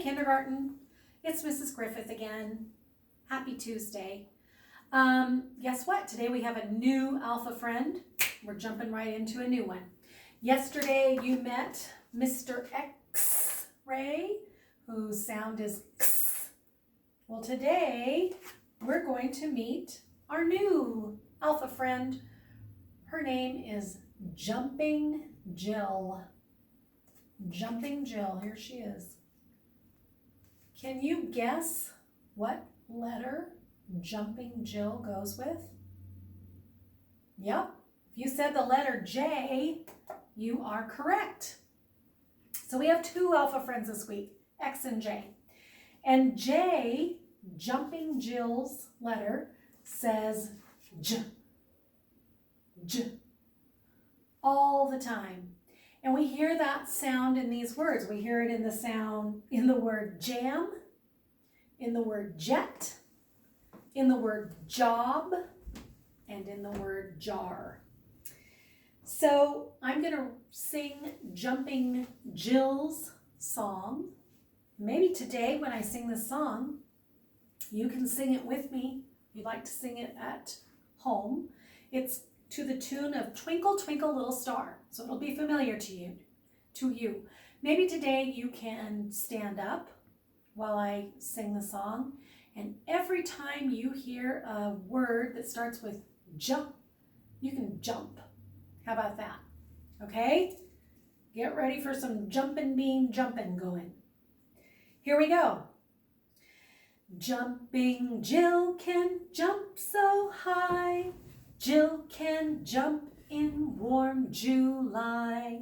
kindergarten. It's Mrs. Griffith again. Happy Tuesday. Guess what? Today we have a new alpha friend. We're jumping right into a new one. Yesterday you met Mr. X-Ray, whose sound is X. Well, today we're going to meet our new alpha friend. Her name is Jumping Jill. Jumping Jill, here she is. Can you guess what letter Jumping Jill goes with? Yep, if you said the letter J, you are correct. So we have two alpha friends this week, X and J. And J, Jumping Jill's letter, says J, J, all the time. And we hear that sound in these words. We hear it in the sound in the word jam, in the word jet, in the word job, and in the word jar. So I'm going to sing Jumping Jill's song. Maybe today when I sing this song, you can sing it with me. If you'd like to sing it at home. It's to the tune of Twinkle, Twinkle, Little Star. So it'll be familiar to you. Maybe today you can stand up while I sing the song. And every time you hear a word that starts with jump, you can jump. How about that? Okay? Get ready for some jumping bean jumping going. Here we go. Jumping Jill can jump so high. Jill can jump in warm July.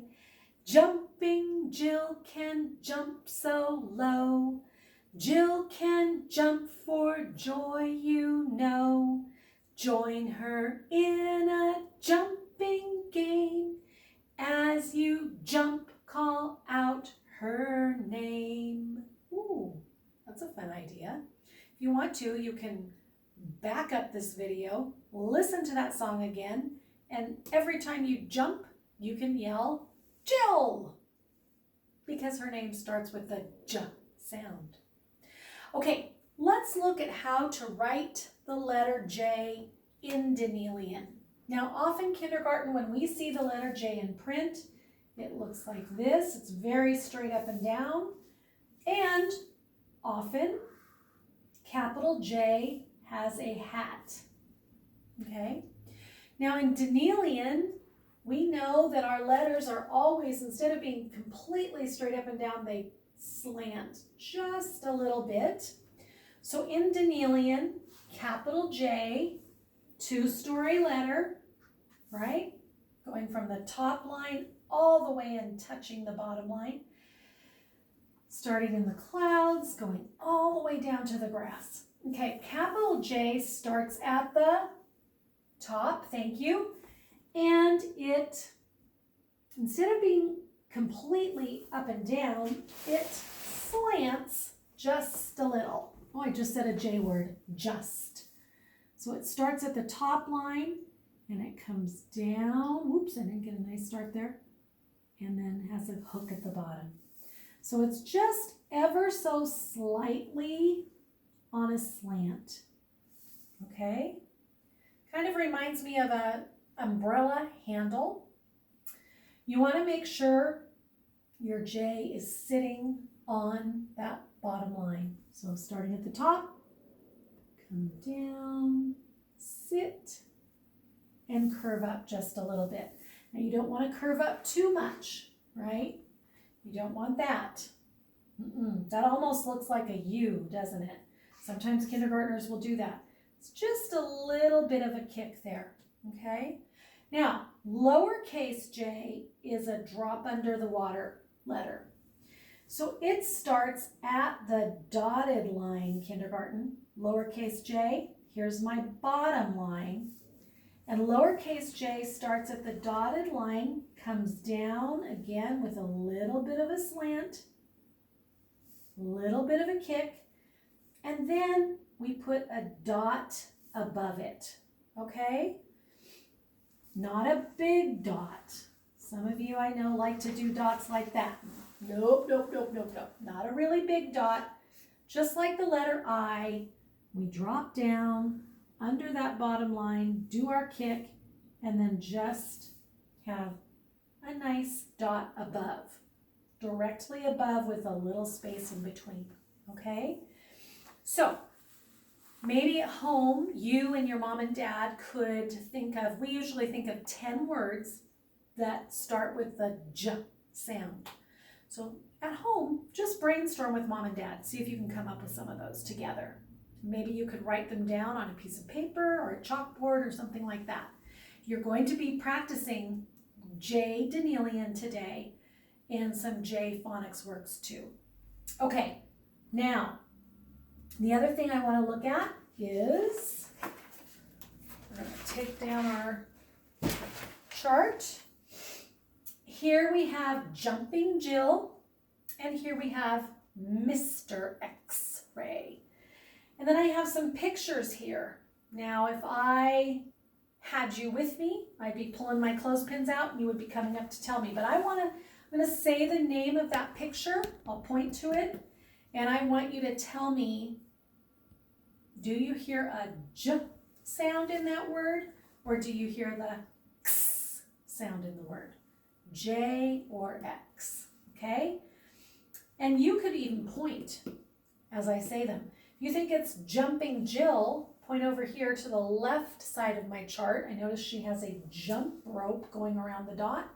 Jumping Jill can jump so low. Jill can jump for joy, you know. Join her in a jumping game. As you jump, call out her name. Ooh, that's a fun idea. If you want to, you can back up this video, listen to that song again, and every time you jump, you can yell, Jill, because her name starts with the J sound. Okay, let's look at how to write the letter J in Danielian. Now, often kindergarten, when we see the letter J in print, it looks like this. It's very straight up and down, and often capital J has a hat, okay? Now in Danielian, we know that our letters are always, instead of being completely straight up and down, they slant just a little bit. So in Danielian, capital J, two-story letter, right? Going from the top line all the way and touching the bottom line. Starting in the clouds, going all the way down to the grass. Okay, capital J starts at the top, thank you, and it, instead of being completely up and down, it slants just a little. Oh, I just said a J word, just. So it starts at the top line, and it comes down, whoops, I didn't get a nice start there, and then has a hook at the bottom. So it's just ever so slightly on a slant, okay? Kind of reminds me of an umbrella handle. You want to make sure your J is sitting on that bottom line. So starting at the top, come down, sit, and curve up just a little bit. Now you don't want to curve up too much, right? You don't want that. That almost looks like a U, doesn't it? Sometimes kindergartners will do that. It's just a little bit of a kick there, okay? Now, lowercase j is a drop under the water letter. So it starts at the dotted line, kindergarten. Lowercase j, here's my bottom line. And lowercase j starts at the dotted line, comes down again with a little bit of a slant, little bit of a kick, and then we put a dot above it, okay? Not a big dot. Some of you I know like to do dots like that. Nope, nope, nope, nope, nope. Not a really big dot, just like the letter I. We drop down under that bottom line, do our kick, and then just have a nice dot above, directly above with a little space in between, okay? So maybe at home, you and your mom and dad could think of, we usually think of 10 words that start with the J sound. So at home, just brainstorm with mom and dad, see if you can come up with some of those together. Maybe you could write them down on a piece of paper or a chalkboard or something like that. You're going to be practicing J Danielian today and some J phonics works too. Okay, now the other thing I want to look at is, we're going to take down our chart. Here we have Jumping Jill, and here we have Mr. X-Ray. And then I have some pictures here. Now, if I had you with me, I'd be pulling my clothespins out and you would be coming up to tell me. But I'm going to say the name of that picture. I'll point to it, and I want you to tell me, do you hear a J sound in that word, or do you hear the X sound in the word? J or X, okay? And you could even point as I say them. If you think it's Jumping Jill, point over here to the left side of my chart. I notice she has a jump rope going around the dot.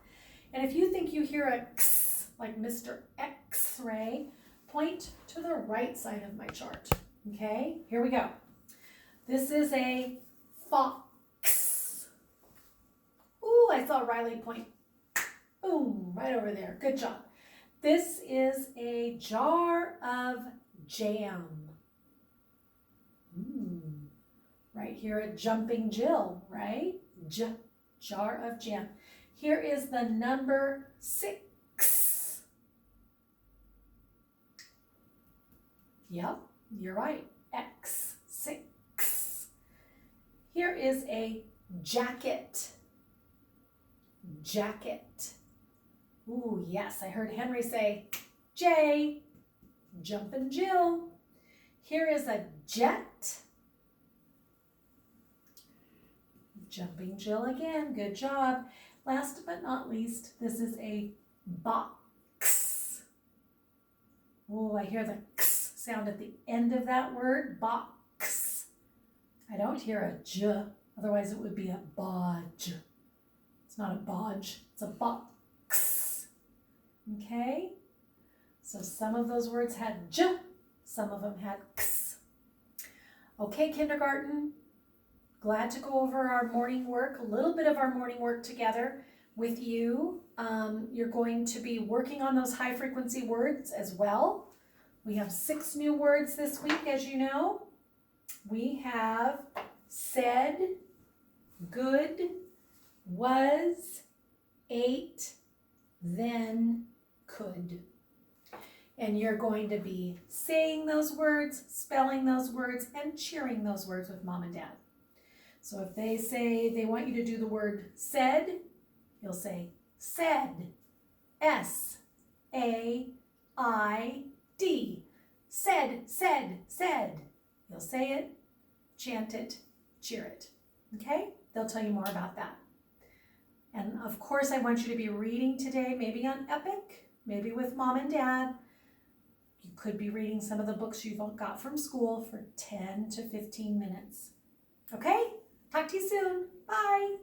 And if you think you hear a X, like Mr. X-Ray, point to the right side of my chart, okay? Here we go. This is a fox. Ooh, I saw Riley point. Boom, right over there. Good job. This is a jar of jam. Right here at Jumping Jill, right? Jar of jam. Here is the number 6. Yep, you're right. X, 6. Here is a jacket. Jacket. Ooh, yes, I heard Henry say J. Jumpin' Jill. Here is a jet. Jumping Jill again, good job. Last but not least, this is a box. Oh, I hear the X sound at the end of that word, box. I don't hear a J, otherwise it would be a bodge. It's not a bodge, it's a box. Okay? So some of those words had J, some of them had X. Okay, kindergarten. Glad to go over our morning work, a little bit of our morning work together with you. You're going to be working on those high frequency words as well. We have 6 new words this week, as you know. We have said, good, was, ate, then, could. And you're going to be saying those words, spelling those words, and cheering those words with mom and dad. So if they say they want you to do the word said, you'll say said. S-A-I-D. Said, said, said. You'll say it, chant it, cheer it. Okay? They'll tell you more about that. And of course, I want you to be reading today, maybe on Epic, maybe with mom and dad. You could be reading some of the books you've got from school for 10 to 15 minutes. Okay? Talk to you soon. Bye.